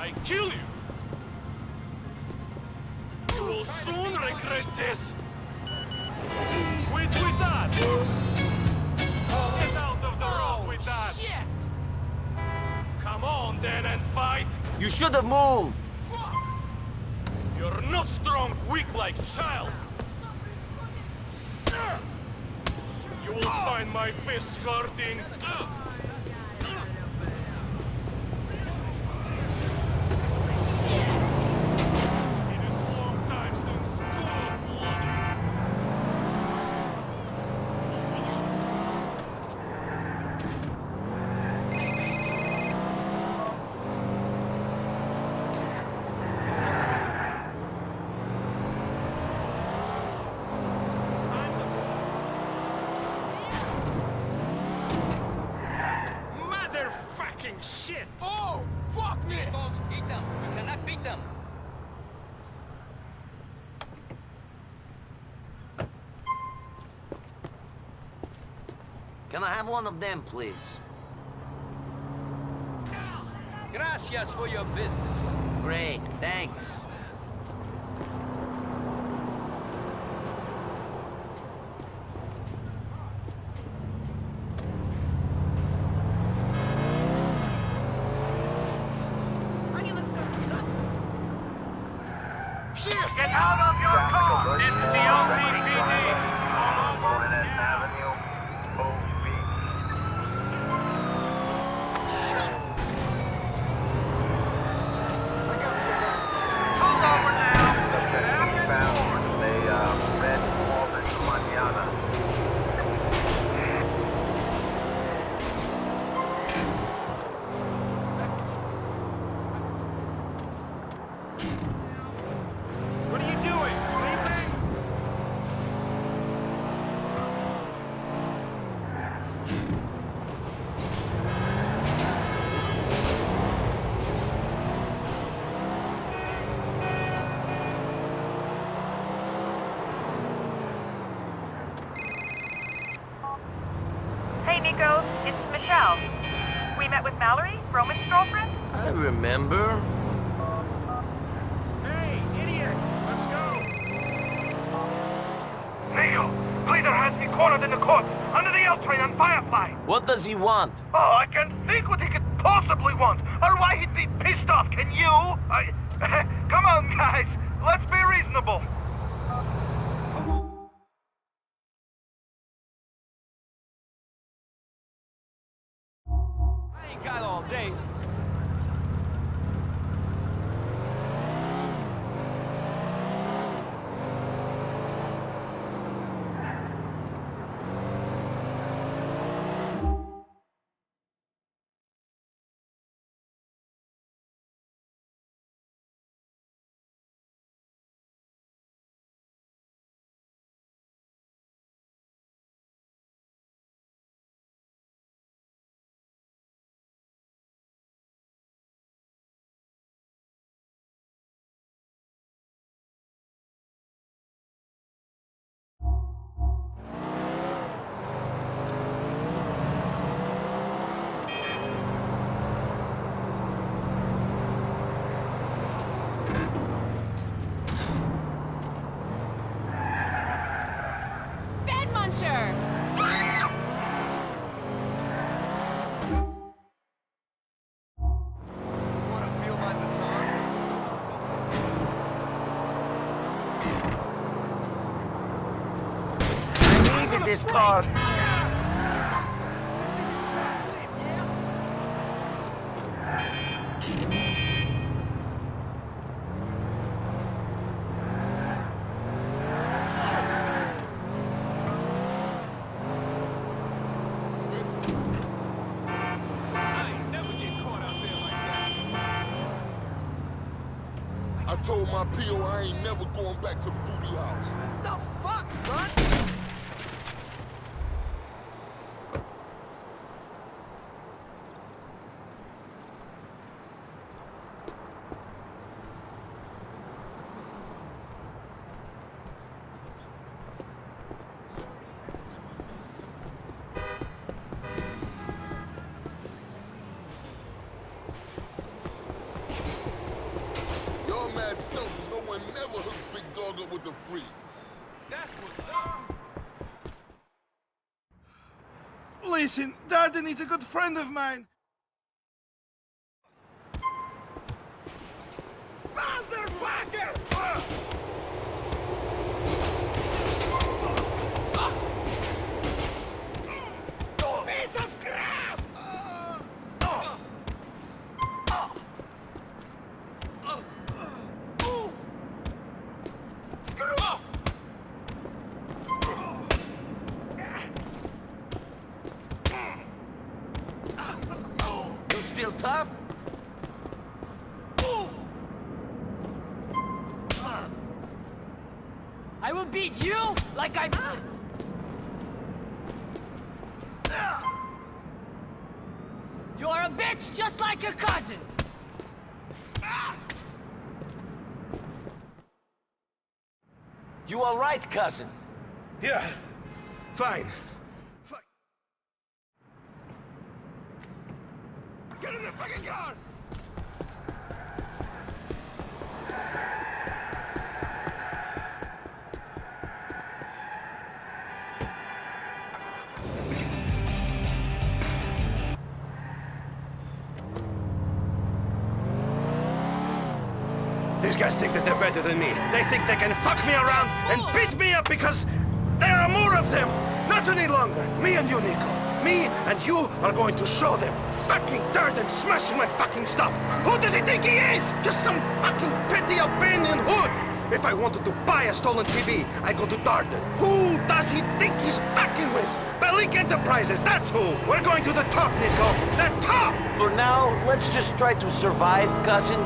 I kill you! You will soon regret this! Quit with that! Get out of the road with that! Shit! Come on then and fight! You should have moved! You're not strong, weak like child! You will find my fists hurting! It is long time since school, bloody! Motherfucking shit! Oh, fuck me! Folks, beat them. You cannot beat them. Can I have one of them, please? Gracias for your business. Great, thanks. Get out of your car! This is the LCPD! Avenue, Old Pull over now! Red Walden Manana. What are you doing? Sleeping? Hey, Nico. It's Michelle. We met with Mallory, Roman's girlfriend. I remember. Hey, idiot! Let's go! Nico, Leader has me cornered in the court, under the L train on Firefly. What does he want? Oh, I can think what he could possibly want, or why he'd be pissed off, can you? Come on, guys, let's be reasonable. I ain't got all day. Bed Muncher! Wanna feel my baton? I needed this car. I ain't never get caught out there like that. I told my PO I ain't never going back to the booty house. The fuck, son? them free. That's what's up. Listen, Darden is a good friend of mine. Motherfucker! Piece of crap! You still tough? I will beat you like I... You are a bitch just like your cousin! You all right, cousin? Yeah, fine. Get in the fucking car! These guys think that they're better than me. They think they can fuck me around and beat me up because there are more of them. Not any longer. Me and you, Nico. Me and you are going to show them. Fucking dirt and smashing my fucking stuff. Who does he think he is? Just some fucking petty Albanian hood. If I wanted to buy a stolen TV, I go to Darden. Who does he think he's fucking with? Bellic Enterprises, that's who. We're going to the top, Nico. The top! For now, let's just try to survive, cousin.